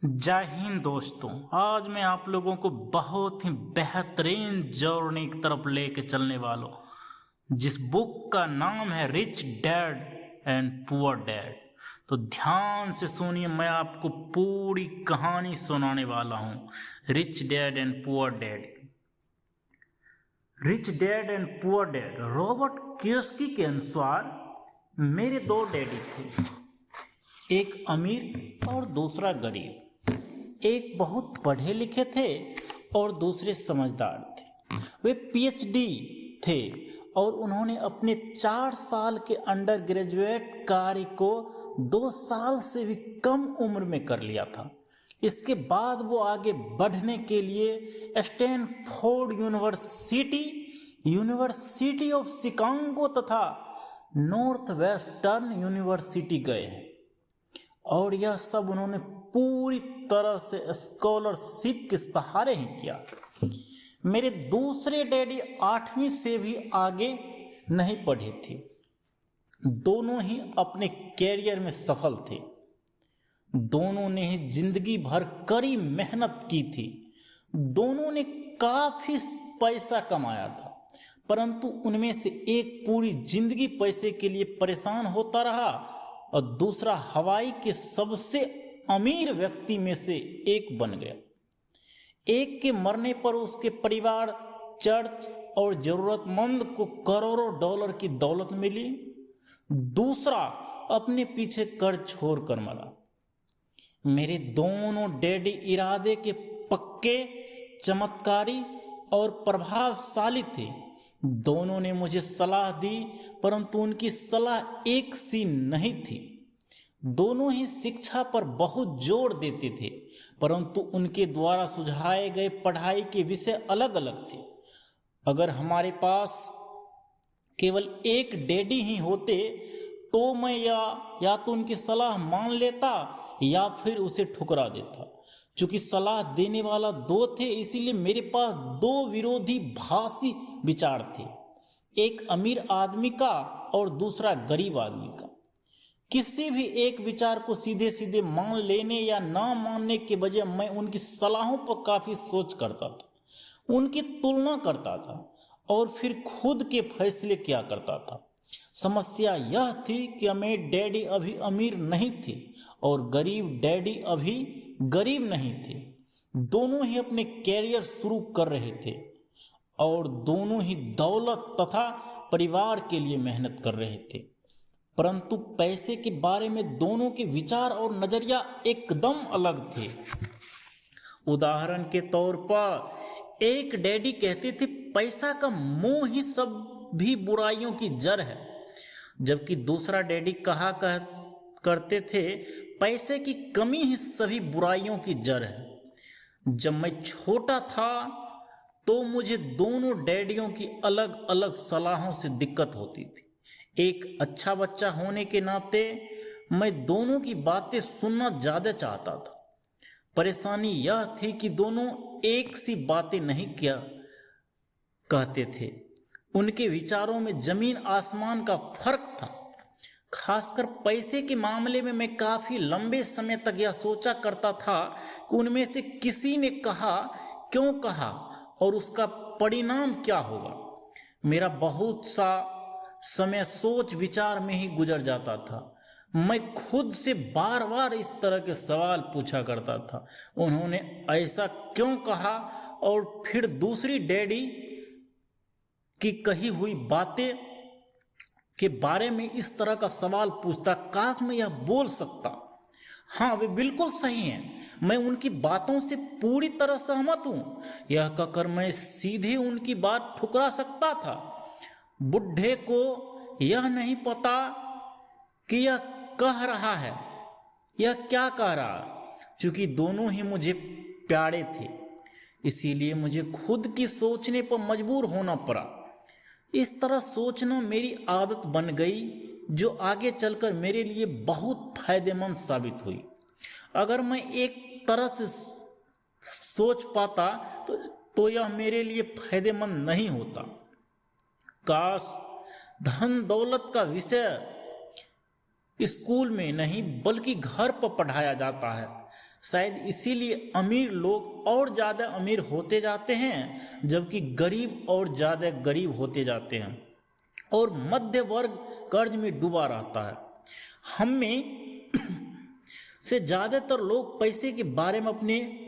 जय हिंद दोस्तों। आज मैं आप लोगों को बहुत ही बेहतरीन जर्नी की तरफ लेके चलने वाला हूँ, जिस बुक का नाम है rich dad and poor dad. तो ध्यान से सुनिए, मैं आपको पूरी कहानी सुनाने वाला हूँ rich dad and poor dad की। Rich dad and poor dad Robert Kiyosaki के अनुसार मेरे दो डैडी थे, एक अमीर और दूसरा गरीब। एक बहुत पढ़े लिखे थे और दूसरे समझदार थे। वे पीएचडी थे और उन्होंने अपने 4 साल के अंडर ग्रेजुएट कार्य को 2 साल से भी कम उम्र में कर लिया था। इसके बाद वो आगे बढ़ने के लिए स्टैनफोर्ड यूनिवर्सिटी ऑफ शिकागो तथा नॉर्थ वेस्टर्न यूनिवर्सिटी गए हैं, और यह सब उन्होंने पूरी तरह से स्कॉलरशिप के सहारे ही किया। मेरे दूसरे डैडी 8वीं से भी आगे नहीं पढ़े थे। दोनों ही अपने कैरियर में सफल थे। दोनों ने ही जिंदगी भर कड़ी मेहनत की थी। दोनों ने काफी पैसा कमाया था, परंतु उनमें से एक पूरी जिंदगी पैसे के लिए परेशान होता रहा और दूसरा हवाई के सबसे अमीर व्यक्ति में से एक बन गया। एक के मरने पर उसके परिवार, चर्च और जरूरतमंद को करोड़ों डॉलर की दौलत मिली। दूसरा अपने पीछे कर्ज छोड़कर मरा। मेरे दोनों डैडी इरादे के पक्के, चमत्कारी और प्रभावशाली थे। दोनों ने मुझे सलाह दी, परंतु उनकी सलाह एक सी नहीं थी। दोनों ही शिक्षा पर बहुत जोर देते थे, परंतु उनके द्वारा सुझाए गए पढ़ाई के विषय अलग अलग थे। अगर हमारे पास केवल एक डैडी ही होते तो मैं या तो उनकी सलाह मान लेता या फिर उसे ठुकरा देता। चूंकि सलाह देने वाला 2 थे, इसीलिए मेरे पास 2 विरोधी भाषी विचार थे, एक अमीर आदमी का और दूसरा गरीब आदमी का। किसी भी एक विचार को सीधे सीधे मान लेने या ना मानने के बजाय मैं उनकी सलाहों पर काफी सोच करता था, उनकी तुलना करता था और फिर खुद के फैसले किया करता था। समस्या यह थी कि मेरे डैडी अभी अमीर नहीं थे और गरीब डैडी अभी गरीब नहीं थे। दोनों ही अपने कैरियर शुरू कर रहे थे और दोनों ही दौलत तथा परिवार के लिए मेहनत कर रहे थे, परंतु पैसे के बारे में दोनों के विचार और नजरिया एकदम अलग थे। उदाहरण के तौर पर एक डैडी कहते थे पैसा का मोह ही सब भी बुराइयों की जड़ है, जबकि दूसरा डैडी करते थे पैसे की कमी ही सभी बुराइयों की जड़ है। जब मैं छोटा था तो मुझे दोनों डैडियों की अलग अलग सलाहों से दिक्कत होती थी। एक अच्छा बच्चा होने के नाते मैं दोनों की बातें सुनना ज्यादा चाहता था। परेशानी यह थी कि दोनों एक सी बातें नहीं कहते थे। उनके विचारों में जमीन आसमान का फर्क था। खासकर पैसे के मामले में मैं काफी लंबे समय तक यह सोचा करता था कि उनमें से किसी ने कहा, क्यों कहा और उसका परिणाम क्या होगा। मेरा बहुत सा समय सोच विचार में ही गुजर जाता था। मैं खुद से बार बार इस तरह के सवाल पूछा करता था, उन्होंने ऐसा क्यों कहा, और फिर दूसरी डैडी की कही हुई बातें के बारे में इस तरह का सवाल पूछता, काश मैं यह बोल सकता, हाँ वे बिल्कुल सही हैं, मैं उनकी बातों से पूरी तरह सहमत हूँ। यह कहकर मैं सीधे उनकी बात ठुकरा सकता था। बुढ़े को यह नहीं पता कि यह कह रहा है, यह क्या कह रहा। चूंकि दोनों ही मुझे प्यारे थे, इसीलिए मुझे खुद की सोचने पर मजबूर होना पड़ा। इस तरह सोचना मेरी आदत बन गई, जो आगे चलकर मेरे लिए बहुत फायदेमंद साबित हुई। अगर मैं एक तरह से सोच पाता तो यह मेरे लिए फायदेमंद नहीं होता। काश धन दौलत का विषय स्कूल में नहीं बल्कि घर पर पढ़ाया जाता है। शायद इसीलिए अमीर लोग और ज़्यादा अमीर होते जाते हैं, जबकि गरीब और ज़्यादा गरीब होते जाते हैं, और मध्य वर्ग कर्ज में डूबा रहता है। हम में से ज़्यादातर लोग पैसे के बारे में अपने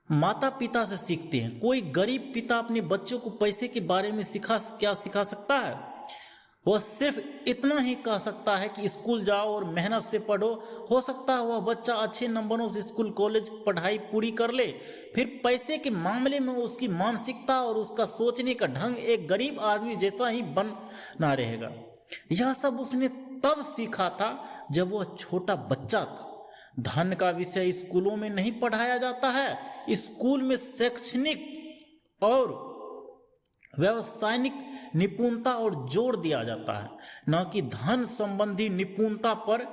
माता पिता से सीखते हैं। कोई गरीब पिता अपने बच्चों को पैसे के बारे में क्या सिखा सकता है? वह सिर्फ इतना ही कह सकता है कि स्कूल जाओ और मेहनत से पढ़ो। हो सकता है वह बच्चा अच्छे नंबरों से स्कूल कॉलेज पढ़ाई पूरी कर ले, फिर पैसे के मामले में उसकी मानसिकता और उसका सोचने का ढंग एक गरीब आदमी जैसा ही बना रहेगा। यह सब उसने तब सीखा था जब वह छोटा बच्चा था। धन का विषय स्कूलों में नहीं पढ़ाया जाता है। स्कूल में शैक्षणिक और व्यावसायिक निपुणता और जोर दिया जाता है, न कि धन संबंधी निपुणता पर।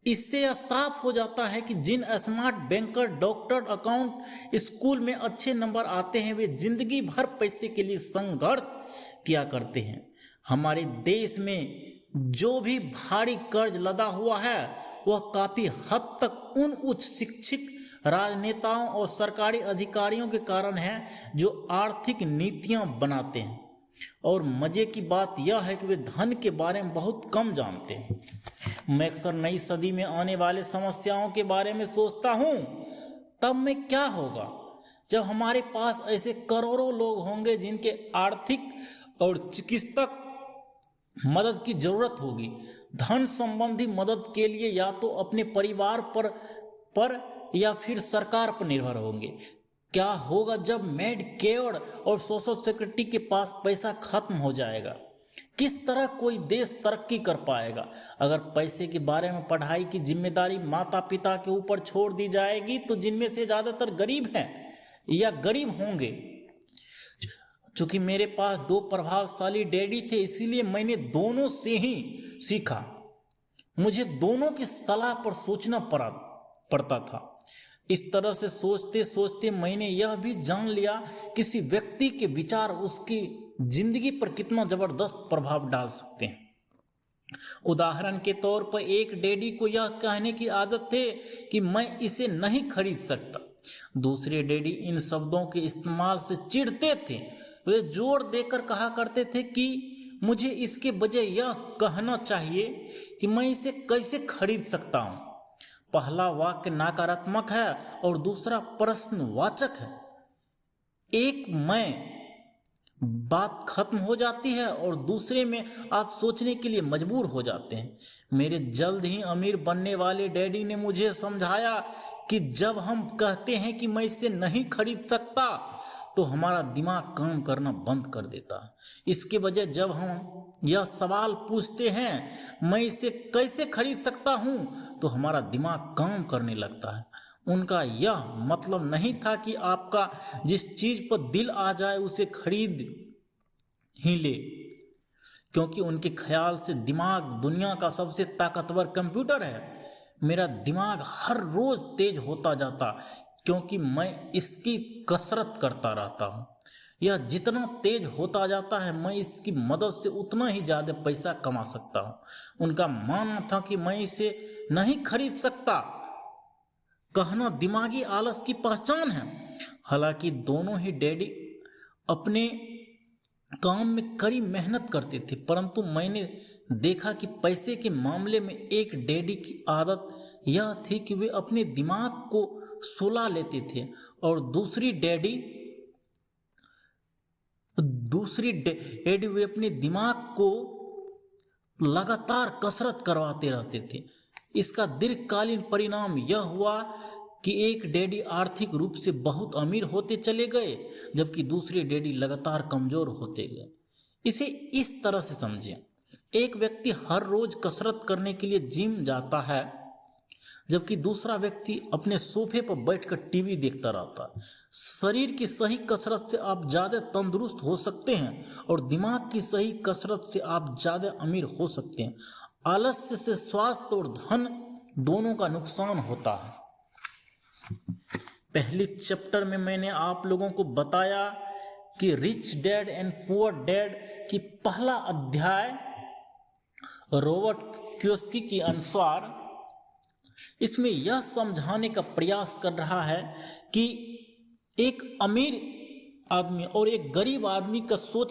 इससे यह साफ हो जाता है कि जिन smart banker, doctor, account school में अच्छे नंबर आते हैं, वे जिंदगी भर पैसे के लिए संघर्ष किया करते हैं। हमारे देश में जो भी भारी कर्ज लदा हुआ है वह काफी हद तक उन उच्च शिक्षित राजनेताओं और सरकारी अधिकारियों के कारण है जो आर्थिक नीतियां बनाते हैं। और मजे की बात यह है कि वे धन के बारे में बहुत कम जानते हैं। मैं अक्सर नई सदी में आने वाले समस्याओं के बारे में सोचता हूँ। तब में क्या होगा जब हमारे पास ऐसे करोड़ों लोग होंगे जिनके आर्थिक और चिकित्सक मदद की जरूरत होगी। धन संबंधी मदद के लिए या तो अपने परिवार पर या फिर सरकार पर निर्भर होंगे। क्या होगा जब मेडिकेयर और सोशल सिक्योरिटी के पास पैसा खत्म हो जाएगा? किस तरह कोई देश तरक्की कर पाएगा? अगर पैसे के बारे में पढ़ाई की जिम्मेदारी माता पिता के ऊपर छोड़ दी जाएगी तो जिनमें से ज़्यादातर गरीब हैं या गरीब होंगे। चूंकि मेरे पास दो प्रभावशाली डैडी थे, इसीलिए मैंने दोनों से ही सीखा। मुझे दोनों की सलाह पर सोचना पड़ता था। इस तरह से सोचते सोचते मैंने यह भी जान लिया किसी व्यक्ति के विचार उसकी जिंदगी पर कितना जबरदस्त प्रभाव डाल सकते हैं। उदाहरण के तौर पर एक डैडी को यह कहने की आदत थी कि मैं इसे नहीं खरीद सकता। दूसरे डैडी इन शब्दों के इस्तेमाल से चिढ़ते थे। वे जोर देकर कहा करते थे कि मुझे इसके बजाय यह कहना चाहिए कि मैं इसे कैसे खरीद सकता हूँ। पहला वाक्य नकारात्मक है और दूसरा प्रश्नवाचक है। एक में बात खत्म हो जाती है और दूसरे में आप सोचने के लिए मजबूर हो जाते हैं। मेरे जल्द ही अमीर बनने वाले डैडी ने मुझे समझाया कि जब हम कहते हैं कि मैं इसे नहीं खरीद सकता तो हमारा दिमाग काम करना बंद कर देता है। इसके बजाय जब हम यह सवाल पूछते हैं मैं इसे कैसे खरीद सकता हूँ, तो हमारा दिमाग काम करने लगता है। उनका यह मतलब नहीं था कि आपका जिस चीज़ पर दिल आ जाए उसे खरीद ही ले, क्योंकि उनके ख्याल से दिमाग दुनिया का सबसे ताकतवर कंप्यूटर है। मेरा दिमाग हर रोज तेज होता जाता क्योंकि मैं इसकी कसरत करता रहता हूँ। यह जितना तेज होता जाता है मैं इसकी मदद से उतना ही ज़्यादा पैसा कमा सकता हूँ। उनका मानना था कि मैं इसे नहीं खरीद सकता कहना दिमागी आलस की पहचान है। हालांकि दोनों ही डैडी अपने काम में कड़ी मेहनत करते थे, परंतु मैंने देखा कि पैसे के मामले में एक डैडी की आदत यह थी कि वे अपने दिमाग को सुला लेते थे और दूसरी डैडी वे अपने दिमाग को लगातार कसरत करवाते रहते थे। इसका दीर्घकालीन परिणाम यह हुआ कि एक डैडी आर्थिक रूप से बहुत अमीर होते चले गए जबकि दूसरे डैडी लगातार कमजोर होते गए। इसे इस तरह से समझें, एक व्यक्ति हर रोज कसरत करने के लिए जिम जाता है जबकि दूसरा व्यक्ति अपने सोफे पर बैठकर टीवी देखता रहता है। शरीर की सही कसरत से आप ज़्यादा तंदुरुस्त हो सकते हैं और दिमाग की सही कसरत से आप ज़्यादा अमीर हो सकते हैं। आलस्य से स्वास्थ्य और धन दोनों का नुकसान होता है। पहले चैप्टर में मैंने आप लोगों को बताया कि rich dad and poor dad की पहला अध्याय रॉबर्ट कियोसाकी के अनुसार इसमें यह समझाने का प्रयास कर रहा है कि एक अमीर आदमी और एक गरीब आदमी का सोच